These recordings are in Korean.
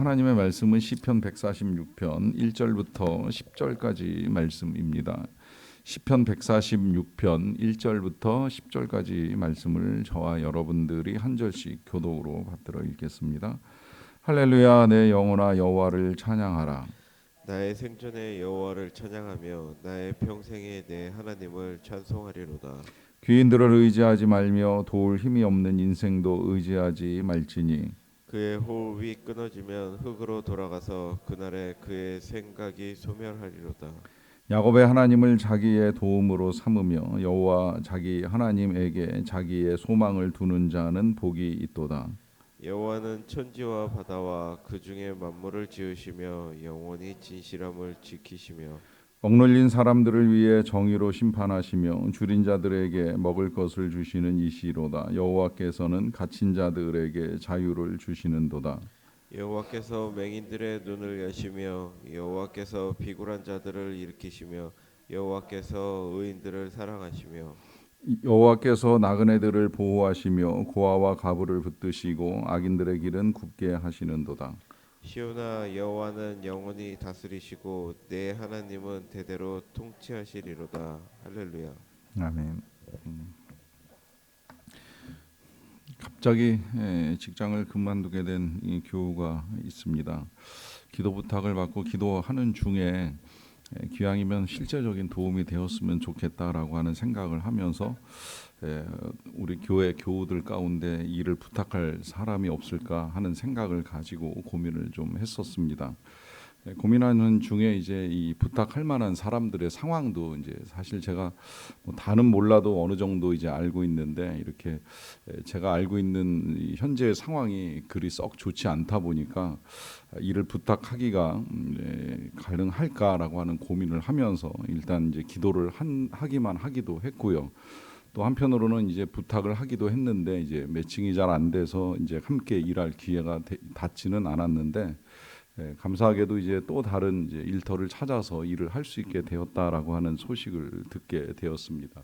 하나님의 말씀은 시편 146편 1절부터 10절까지 말씀입니다. 시편 146편 1절부터 10절까지 말씀을 저와 여러분들이 한 절씩 교독으로 받들어 읽겠습니다. 할렐루야, 내 영혼아 여호와를 찬양하라. 나의 생전에 여호와를 찬양하며 나의 평생에 내 하나님을 찬송하리로다. 귀인들을 의지하지 말며 도울 힘이 없는 인생도 의지하지 말지니 그의 호흡이 끊어지면 흙으로 돌아가서 그날에 그의 생각이 소멸하리로다. 야곱의 하나님을 자기의 도움으로 삼으며 여호와 자기 하나님에게 자기의 소망을 두는 자는 복이 있도다. 여호와는 천지와 바다와 그 중에 만물을 지으시며 영원히 진실함을 지키시며 억눌린 사람들을 위해 정의로 심판하시며 줄인 자들에게 먹을 것을 주시는 이시로다. 여호와께서는 갇힌 자들에게 자유를 주시는도다. 여호와께서 맹인들의 눈을 여시며 여호와께서 비굴한 자들을 일으키시며 여호와께서 의인들을 사랑하시며 여호와께서 나그네들을 보호하시며 고아와 가부를 붙드시고 악인들의 길은 굽게 하시는도다. 시온아 여호와는 영원히 다스리시고 내 하나님은 대대로 통치하시리로다. 할렐루야. 아멘. 갑자기 직장을 그만두게 된 이 교우가 있습니다. 기도 부탁을 받고 기도하는 중에 기왕이면 실제적인 도움이 되었으면 좋겠다라고 하는 생각을 하면서 우리 교회 교우들 가운데 일을 부탁할 사람이 없을까 하는 생각을 가지고 고민을 좀 했었습니다. 고민하는 중에 이제 이 부탁할 만한 사람들의 상황도 이제 사실 제가 뭐 다는 몰라도 어느 정도 이제 알고 있는데 이렇게 제가 알고 있는 이 현재의 상황이 그리 썩 좋지 않다 보니까 일을 부탁하기가 가능할까라고 하는 고민을 하면서 일단 이제 기도를 하기만 하기도 했고요. 또 한편으로는 이제 부탁을 하기도 했는데 이제 매칭이 잘 안 돼서 이제 함께 일할 기회가 닿지는 않았는데 감사하게도 이제 또 다른 이제 일터를 찾아서 일을 할 수 있게 되었다라고 하는 소식을 듣게 되었습니다.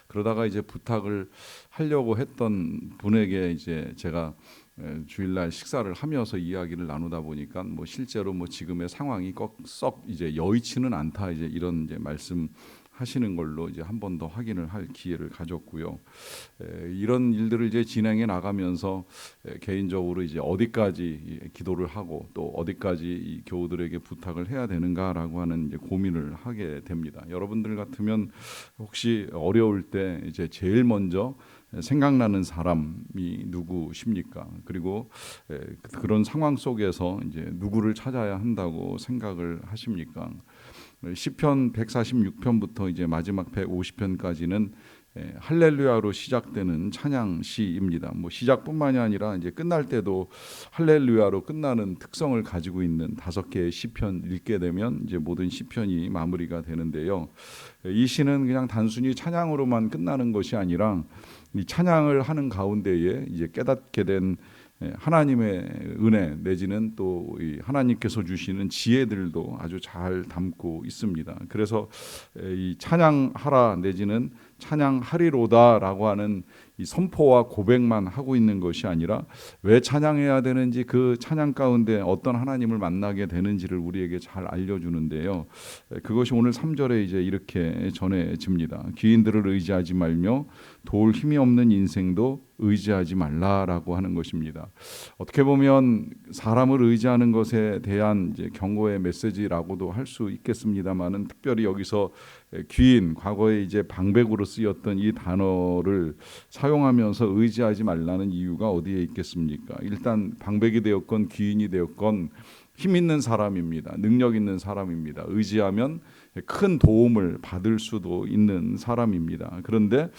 그러다가 이제 부탁을 하려고 했던 분에게 이제 제가 주일날 식사를 하면서 이야기를 나누다 보니까 뭐 실제로 뭐 지금의 상황이 썩 이제 여의치는 않다 이제 이런 이제 말씀. 하시는 걸로 이제 한 번 더 확인을 할 기회를 가졌고요. 이런 일들을 이제 진행해 나가면서 개인적으로 이제 어디까지 기도를 하고 또 어디까지 이 교우들에게 부탁을 해야 되는가라고 하는 이제 고민을 하게 됩니다. 여러분들 같으면 혹시 어려울 때 이제 제일 먼저 생각나는 사람이 누구십니까? 그리고 그런 상황 속에서 이제 누구를 찾아야 한다고 생각을 하십니까? 시편 146편부터 이제 마지막 150편까지는 할렐루야로 시작되는 찬양 시입니다. 뭐 시작뿐만이 아니라 이제 끝날 때도 할렐루야로 끝나는 특성을 가지고 있는 5개의 시편 읽게 되면 이제 모든 시편이 마무리가 되는데요. 이 시는 그냥 단순히 찬양으로만 끝나는 것이 아니라 이 찬양을 하는 가운데에 이제 깨닫게 된 하나님의 은혜 내지는 또 하나님께서 주시는 지혜들도 아주 잘 담고 있습니다. 그래서 이 찬양하라 내지는 찬양하리로다라고 하는 이 선포와 고백만 하고 있는 것이 아니라 왜 찬양해야 되는지 그 찬양 가운데 어떤 하나님을 만나게 되는지를 우리에게 잘 알려주는데요. 그것이 오늘 3절에 이제 이렇게 전해집니다. 귀인들을 의지하지 말며 도울 힘이 없는 인생도 의지하지 말라라고 하는 것입니다. 어떻게 보면 사람을 의지하는 것에 대한 이제 경고의 메시지라고도 할 수 있겠습니다만은 특별히 여기서 귀인, 과거에 이제 방백으로 쓰였던 이 단어를 사용하면서 의지하지 말라는 이유가 어디에 있겠습니까? 일단 방백이 되었건 귀인이 되었건 힘 있는 사람입니다. 능력 있는 사람입니다. 의지하면 큰 도움을 받을 수도 있는 사람입니다. 그런데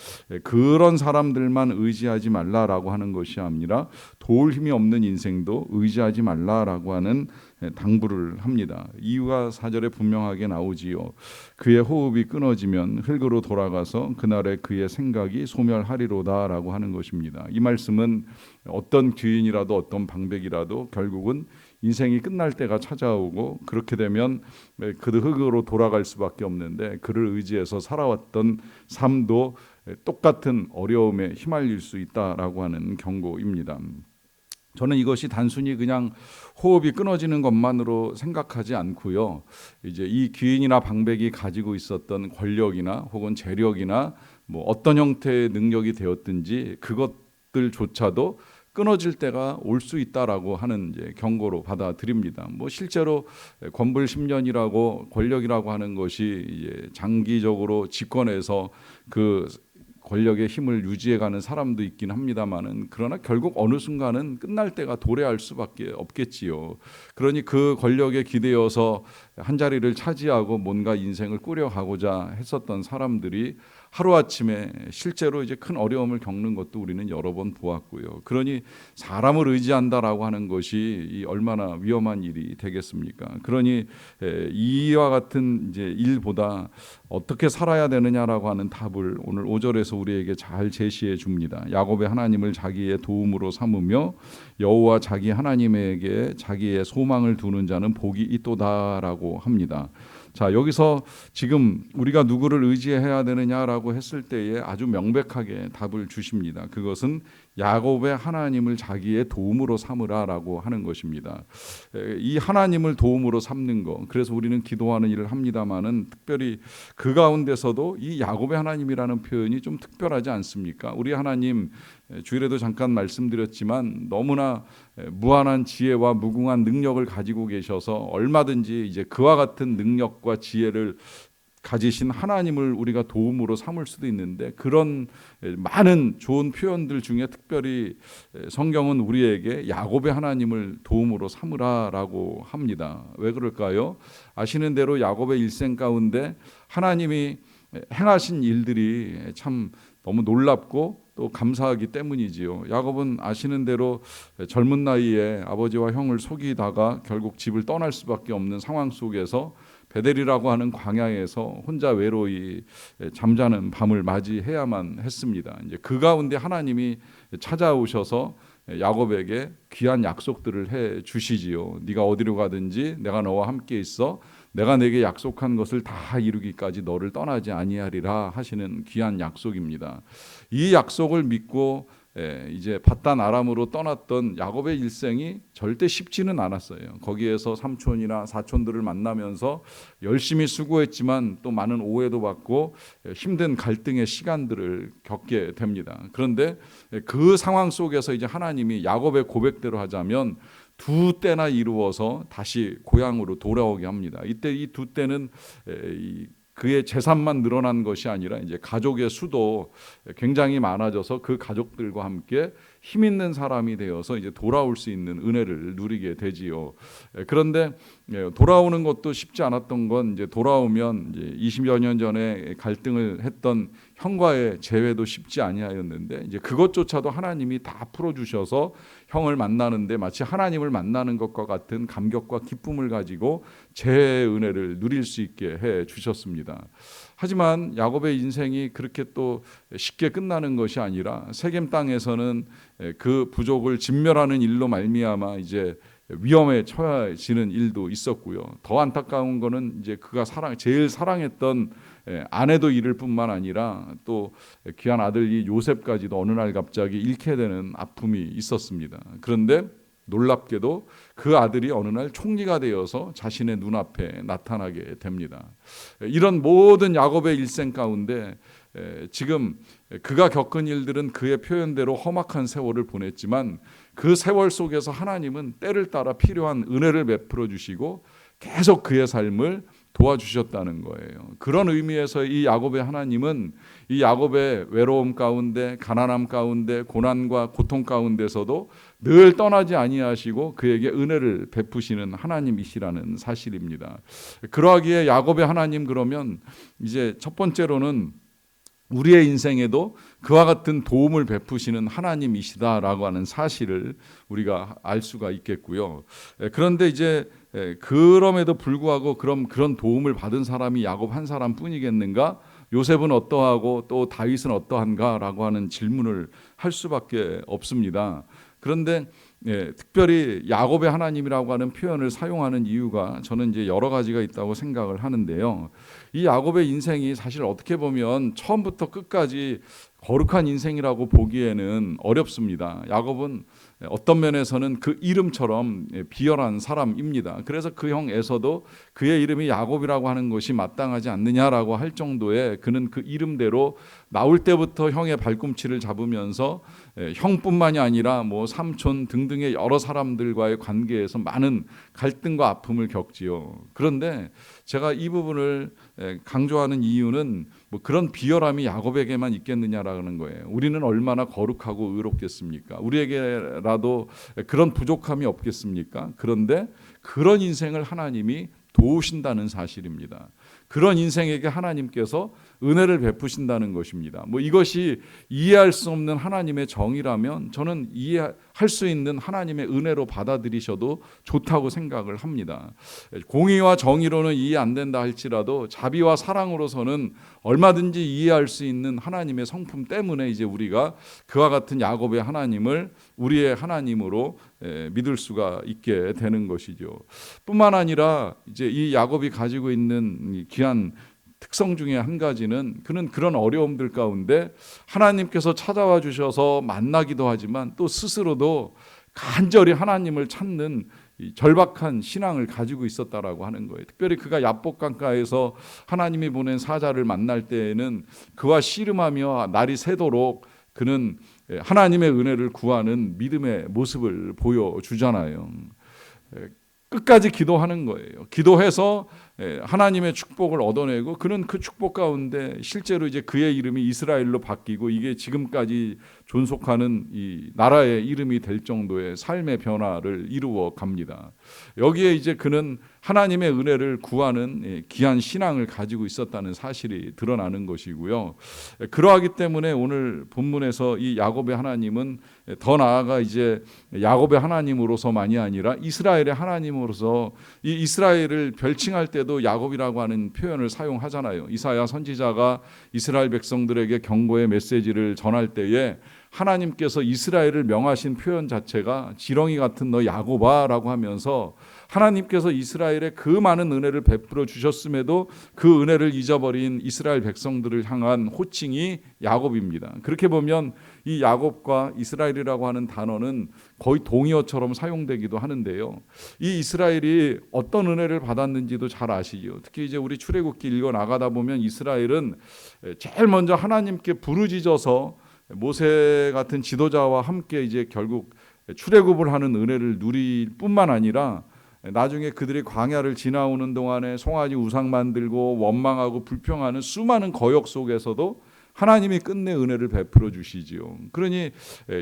그런 사람들만 의지하지 말라라고 하는 것이 아니라 도울 힘이 없는 인생도 의지하지 말라라고 하는 당부를 합니다. 이유가 4절에 분명하게 나오지요. 그의 호흡이 끊어지면 흙으로 돌아가서 그날에 그의 생각이 소멸하리로다라고 하는 것입니다. 이 말씀은 어떤 귀인이라도 어떤 방백이라도 결국은 인생이 끝날 때가 찾아오고 그렇게 되면 그 흙으로 돌아갈 수밖에 없는데 그를 의지해서 살아왔던 삶도 똑같은 어려움에 휘말릴 수 있다라고 하는 경고입니다. 저는 이것이 단순히 그냥 호흡이 끊어지는 것만으로 생각하지 않고요. 이제 이 귀인이나 방백이 가지고 있었던 권력이나 혹은 재력이나 뭐 어떤 형태의 능력이 되었든지 그것들조차도 끊어질 때가 올 수 있다라고 하는 이제 경고로 받아들입니다. 뭐 실제로 권불 10년이라고 권력이라고 하는 것이 이제 장기적으로 집권해서 그 권력의 힘을 유지해가는 사람도 있긴 합니다만은, 그러나 결국 어느 순간은 끝날 때가 도래할 수밖에 없겠지요. 그러니 그 권력에 기대어서 한 자리를 차지하고 뭔가 인생을 꾸려가고자 했었던 사람들이 하루아침에 실제로 이제 큰 어려움을 겪는 것도 우리는 여러 번 보았고요. 그러니 사람을 의지한다라고 하는 것이 얼마나 위험한 일이 되겠습니까? 그러니 이와 같은 이제 일보다 어떻게 살아야 되느냐라고 하는 답을 오늘 5절에서 우리에게 잘 제시해 줍니다. 야곱의 하나님을 자기의 도움으로 삼으며 여호와 자기 하나님에게 자기의 소망을 두는 자는 복이 있도다라고 합니다. 자, 여기서 지금 우리가 누구를 의지해야 되느냐라고 했을 때에 아주 명백하게 답을 주십니다. 그것은 야곱의 하나님을 자기의 도움으로 삼으라라고 하는 것입니다. 이 하나님을 도움으로 삼는 것, 그래서 우리는 기도하는 일을 합니다마는 특별히 그 가운데서도 이 야곱의 하나님이라는 표현이 좀 특별하지 않습니까? 우리 하나님, 주일에도 잠깐 말씀드렸지만 너무나 무한한 지혜와 무궁한 능력을 가지고 계셔서 얼마든지 이제 그와 같은 능력과 지혜를 가지신 하나님을 우리가 도움으로 삼을 수도 있는데, 그런 많은 좋은 표현들 중에 특별히 성경은 우리에게 야곱의 하나님을 도움으로 삼으라라고 합니다. 왜 그럴까요? 아시는 대로 야곱의 일생 가운데 하나님이 행하신 일들이 참 너무 놀랍고 또 감사하기 때문이지요. 야곱은 아시는 대로 젊은 나이에 아버지와 형을 속이다가 결국 집을 떠날 수밖에 없는 상황 속에서 베델이라고 하는 광야에서 혼자 외로이 잠자는 밤을 맞이해야만 했습니다. 이제 그 가운데 하나님이 찾아오셔서 야곱에게 귀한 약속들을 해 주시지요. 네가 어디로 가든지 내가 너와 함께 있어. 내가 내게 약속한 것을 다 이루기까지 너를 떠나지 아니하리라 하시는 귀한 약속입니다. 이 약속을 믿고 이제 밧단 아람으로 떠났던 야곱의 일생이 절대 쉽지는 않았어요. 거기에서 삼촌이나 사촌들을 만나면서 열심히 수고했지만 또 많은 오해도 받고 힘든 갈등의 시간들을 겪게 됩니다. 그런데 그 상황 속에서 이제 하나님이 야곱의 고백대로 하자면 두 때나 이루어서 다시 고향으로 돌아오게 합니다. 이때 이 두 때는 그의 재산만 늘어난 것이 아니라 이제 가족의 수도 굉장히 많아져서 그 가족들과 함께 힘 있는 사람이 되어서 이제 돌아올 수 있는 은혜를 누리게 되지요. 그런데 돌아오는 것도 쉽지 않았던 건 이제 돌아오면 이제 20여 년 전에 갈등을 했던 형과의 재회도 쉽지 아니하였는데, 이제 그것조차도 하나님이 다 풀어주셔서 형을 만나는데 마치 하나님을 만나는 것과 같은 감격과 기쁨을 가지고 재회의 은혜를 누릴 수 있게 해 주셨습니다. 하지만 야곱의 인생이 그렇게 또 쉽게 끝나는 것이 아니라 세겜 땅에서는 그 부족을 진멸하는 일로 말미암아 이제 위험에 처해지는 일도 있었고요. 더 안타까운 거는 이제 그가 제일 사랑했던 아내도 잃을 뿐만 아니라 또 귀한 아들 요셉까지도 어느 날 갑자기 잃게 되는 아픔이 있었습니다. 그런데 놀랍게도 그 아들이 어느 날 총리가 되어서 자신의 눈앞에 나타나게 됩니다. 이런 모든 야곱의 일생 가운데 지금 그가 겪은 일들은 그의 표현대로 험악한 세월을 보냈지만 그 세월 속에서 하나님은 때를 따라 필요한 은혜를 베풀어 주시고 계속 그의 삶을 도와주셨다는 거예요. 그런 의미에서 이 야곱의 하나님은 이 야곱의 외로움 가운데, 가난함 가운데, 고난과 고통 가운데서도 늘 떠나지 아니하시고 그에게 은혜를 베푸시는 하나님이시라는 사실입니다. 그러하기에 야곱의 하나님, 그러면 이제 첫 번째로는 우리의 인생에도 그와 같은 도움을 베푸시는 하나님이시다라고 하는 사실을 우리가 알 수가 있겠고요. 그런데 이제 그럼에도 불구하고 그런 도움을 받은 사람이 야곱 한 사람뿐이겠는가? 요셉은 어떠하고 또 다윗은 어떠한가라고 하는 질문을 할 수밖에 없습니다. 그런데 특별히 야곱의 하나님이라고 하는 표현을 사용하는 이유가 저는 이제 여러 가지가 있다고 생각을 하는데요. 이 야곱의 인생이 사실 어떻게 보면 처음부터 끝까지 거룩한 인생이라고 보기에는 어렵습니다. 야곱은 어떤 면에서는 그 이름처럼 비열한 사람입니다. 그래서 그 형 에서도 그의 이름이 야곱이라고 하는 것이 마땅하지 않느냐라고 할 정도의 그는 그 이름대로 나올 때부터 형의 발꿈치를 잡으면서 형뿐만이 아니라 뭐 삼촌 등등의 여러 사람들과의 관계에서 많은 갈등과 아픔을 겪지요. 그런데 제가 이 부분을 강조하는 이유는 뭐 그런 비열함이 야곱에게만 있겠느냐라는 거예요. 우리는 얼마나 거룩하고 의롭겠습니까? 우리에게라도 그런 부족함이 없겠습니까? 그런데 그런 인생을 하나님이 도우신다는 사실입니다. 그런 인생에게 하나님께서 은혜를 베푸신다는 것입니다. 뭐 이것이 이해할 수 없는 하나님의 정의라면 저는 이해할 수 있는 하나님의 은혜로 받아들이셔도 좋다고 생각을 합니다. 공의와 정의로는 이해 안 된다 할지라도 자비와 사랑으로서는 얼마든지 이해할 수 있는 하나님의 성품 때문에 이제 우리가 그와 같은 야곱의 하나님을 우리의 하나님으로 믿을 수가 있게 되는 것이죠. 뿐만 아니라 이제 이 야곱이 가지고 있는 귀한 특성 중에 한 가지는 그는 그런 어려움들 가운데 하나님께서 찾아와 주셔서 만나기도 하지만 또 스스로도 간절히 하나님을 찾는 이 절박한 신앙을 가지고 있었다라고 하는 거예요. 특별히 그가 야복강가에서 하나님이 보낸 사자를 만날 때에는 그와 씨름하며 날이 새도록 그는 하나님의 은혜를 구하는 믿음의 모습을 보여주잖아요. 끝까지 기도하는 거예요. 기도해서 하나님의 축복을 얻어내고 그는 그 축복 가운데 실제로 이제 그의 이름이 이스라엘로 바뀌고 이게 지금까지 존속하는 이 나라의 이름이 될 정도의 삶의 변화를 이루어 갑니다. 여기에 이제 그는 하나님의 은혜를 구하는 귀한 신앙을 가지고 있었다는 사실이 드러나는 것이고요. 그러하기 때문에 오늘 본문에서 이 야곱의 하나님은 더 나아가 이제 야곱의 하나님으로서만이 아니라 이스라엘의 하나님으로서 이 이스라엘을 별칭할 때도 야곱이라고 하는 표현을 사용하잖아요. 이사야 선지자가 이스라엘 백성들에게 경고의 메시지를 전할 때에 하나님께서 이스라엘을 명하신 표현 자체가 지렁이 같은 너 야곱아라고 하면서 하나님께서 이스라엘에 그 많은 은혜를 베풀어 주셨음에도 그 은혜를 잊어버린 이스라엘 백성들을 향한 호칭이 야곱입니다. 그렇게 보면 이 야곱과 이스라엘이라고 하는 단어는 거의 동의어처럼 사용되기도 하는데요. 이 이스라엘이 어떤 은혜를 받았는지도 잘 아시죠. 특히 이제 우리 출애굽기 읽어 나가다 보면 이스라엘은 제일 먼저 하나님께 부르짖어서 모세 같은 지도자와 함께 이제 결국 출애굽을 하는 은혜를 누릴 뿐만 아니라 나중에 그들이 광야를 지나오는 동안에 송아지 우상 만들고 원망하고 불평하는 수많은 거역 속에서도 하나님이 끝내 은혜를 베풀어 주시지요. 그러니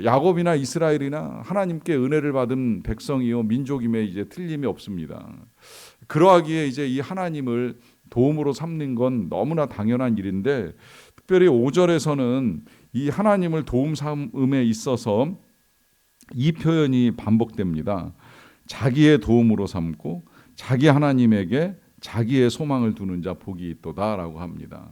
야곱이나 이스라엘이나 하나님께 은혜를 받은 백성이요 민족임에 이제 틀림이 없습니다. 그러하기에 이제 이 하나님을 도움으로 삼는 건 너무나 당연한 일인데 특별히 5절에서는 이 하나님을 도움 삼음에 있어서 이 표현이 반복됩니다. 자기의 도움으로 삼고 자기 하나님에게 자기의 소망을 두는 자 복이 있도다라고 합니다.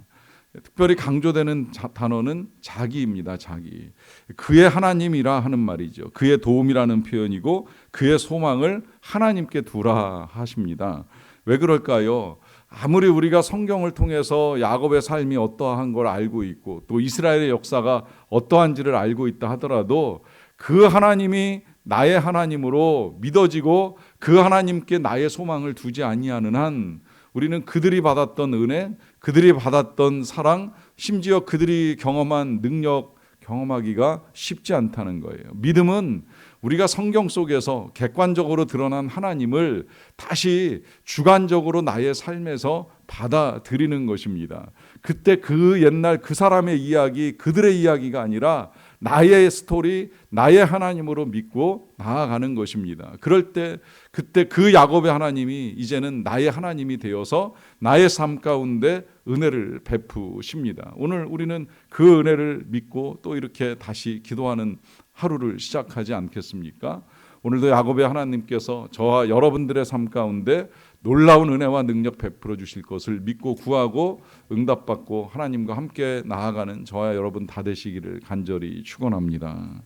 특별히 강조되는 단어는 자기입니다. 자기. 그의 하나님이라 하는 말이죠. 그의 도움이라는 표현이고 그의 소망을 하나님께 두라 하십니다. 왜 그럴까요? 아무리 우리가 성경을 통해서 야곱의 삶이 어떠한 걸 알고 있고 또 이스라엘의 역사가 어떠한지를 알고 있다 하더라도 그 하나님이 나의 하나님으로 믿어지고 그 하나님께 나의 소망을 두지 아니하는 한 우리는 그들이 받았던 은혜, 그들이 받았던 사랑, 심지어 그들이 경험한 능력 경험하기가 쉽지 않다는 거예요. 믿음은 우리가 성경 속에서 객관적으로 드러난 하나님을 다시 주관적으로 나의 삶에서 받아들이는 것입니다. 그때 그 옛날 그 사람의 이야기, 그들의 이야기가 아니라 나의 스토리, 나의 하나님으로 믿고 나아가는 것입니다. 그럴 때 그때 그 야곱의 하나님이 이제는 나의 하나님이 되어서 나의 삶 가운데 은혜를 베푸십니다. 오늘 우리는 그 은혜를 믿고 또 이렇게 다시 기도하는 하루를 시작하지 않겠습니까? 오늘도 야곱의 하나님께서 저와 여러분들의 삶 가운데 놀라운 은혜와 능력 베풀어 주실 것을 믿고 구하고 응답받고 하나님과 함께 나아가는 저와 여러분 다 되시기를 간절히 축원합니다.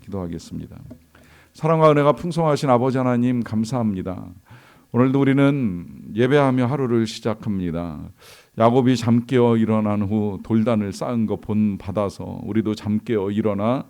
기도하겠습니다. 사랑과 은혜가 풍성하신 아버지 하나님 감사합니다. 오늘도 우리는 예배하며 하루를 시작합니다. 야곱이 잠 깨어 일어난 후 돌단을 쌓은 거 본 받아서 우리도 잠 깨어 일어나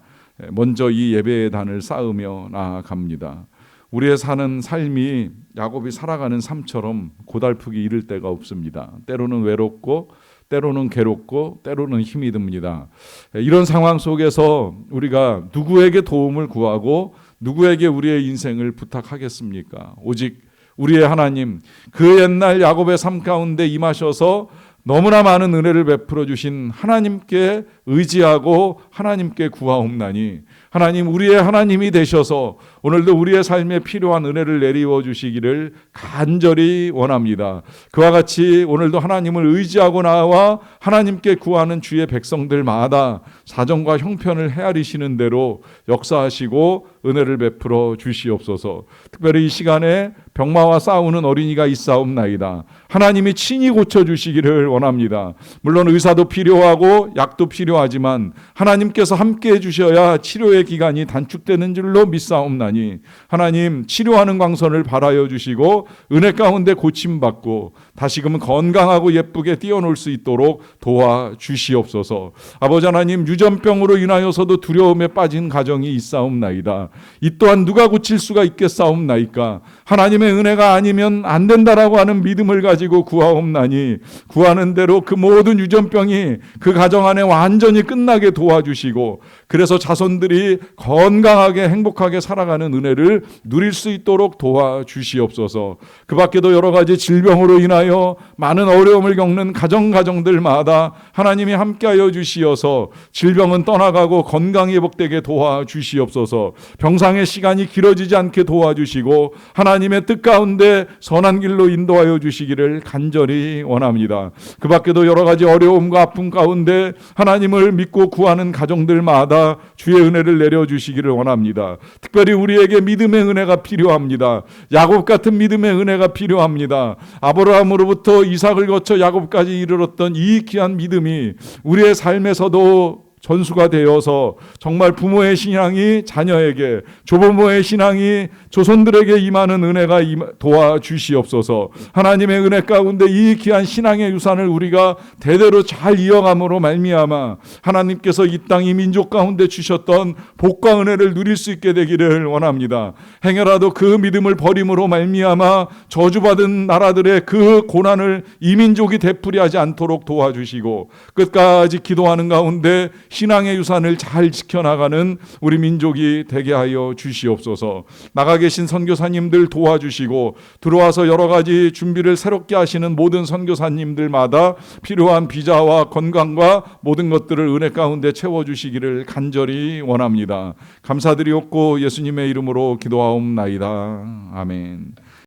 먼저 이 예배의 단을 쌓으며 나아갑니다. 우리의 사는 삶이 야곱이 살아가는 삶처럼 고달프게 이를 때가 없습니다. 때로는 외롭고 때로는 괴롭고 때로는 힘이 듭니다. 이런 상황 속에서 우리가 누구에게 도움을 구하고 누구에게 우리의 인생을 부탁하겠습니까? 오직 우리의 하나님, 그 옛날 야곱의 삶 가운데 임하셔서 너무나 많은 은혜를 베풀어 주신 하나님께 의지하고 하나님께 구하옵나니, 하나님, 우리의 하나님이 되셔서 오늘도 우리의 삶에 필요한 은혜를 내리워 주시기를 간절히 원합니다. 그와 같이 오늘도 하나님을 의지하고 나와 하나님께 구하는 주의 백성들마다 사정과 형편을 헤아리시는 대로 역사하시고 은혜를 베풀어 주시옵소서. 특별히 이 시간에 병마와 싸우는 어린이가 있사옵나이다. 하나님이 친히 고쳐주시기를 원합니다. 물론 의사도 필요하고 약도 필요하지만 하나님께서 함께해 주셔야 치료의 기간이 단축되는 줄로 믿사옵나니, 하나님, 치료하는 광선을 발하여 주시고 은혜 가운데 고침받고 다시금 건강하고 예쁘게 뛰어놀 수 있도록 도와주시옵소서. 아버지 하나님, 유전병으로 인하여서도 두려움에 빠진 가정이 있사옵나이다. 이 또한 누가 고칠 수가 있겠사옵나이까? 하나님의 은혜가 아니면 안 된다라고 하는 믿음을 가지고 구하옵나니, 구하는 대로 그 모든 유전병이 그 가정 안에 완전히 끝나게 도와주시고, 그래서 자손들이 건강하게 행복하게 살아가는 은혜를 누릴 수 있도록 도와주시옵소서. 그 밖에도 여러 가지 질병으로 인하여 많은 어려움을 겪는 가정들마다 하나님이 함께하여 주시어서 질병은 떠나가고 건강이 회복되게 도와주시옵소서. 병상의 시간이 길어지지 않게 도와주시고 하나님의 뜻 가운데 선한 길로 인도하여 주시기를 간절히 원합니다. 그 밖에도 여러 가지 어려움과 아픔 가운데 하나님을 믿고 구하는 가정들마다 주의 은혜를 내려주시기를 원합니다. 특별히 우리에게 믿음의 은혜가 필요합니다. 야곱 같은 믿음의 은혜가 필요합니다. 아브라함으로부터 이삭을 거쳐 야곱까지 이르렀던 이 귀한 믿음이 우리의 삶에서도 전수가 되어서 정말 부모의 신앙이 자녀에게, 조부모의 신앙이 조손들에게 임하는 은혜가 도와주시옵소서. 하나님의 은혜 가운데 이 귀한 신앙의 유산을 우리가 대대로 잘 이어감으로 말미암아 하나님께서 이 땅 이 민족 가운데 주셨던 복과 은혜를 누릴 수 있게 되기를 원합니다. 행여라도 그 믿음을 버림으로 말미암아 저주받은 나라들의 그 고난을 이 민족이 되풀이하지 않도록 도와주시고, 끝까지 기도하는 가운데 신앙의 유산을 잘 지켜나가는 우리 민족이 되게 하여 주시옵소서. 나가 계신 선교사님들 도와주시고, 들어와서 여러 가지 준비를 새롭게 하시는 모든 선교사님들마다 필요한 비자와 건강과 모든 것들을 은혜 가운데 채워주시기를 간절히 원합니다. 감사드리옵고 예수님의 이름으로 기도하옵나이다. 아멘.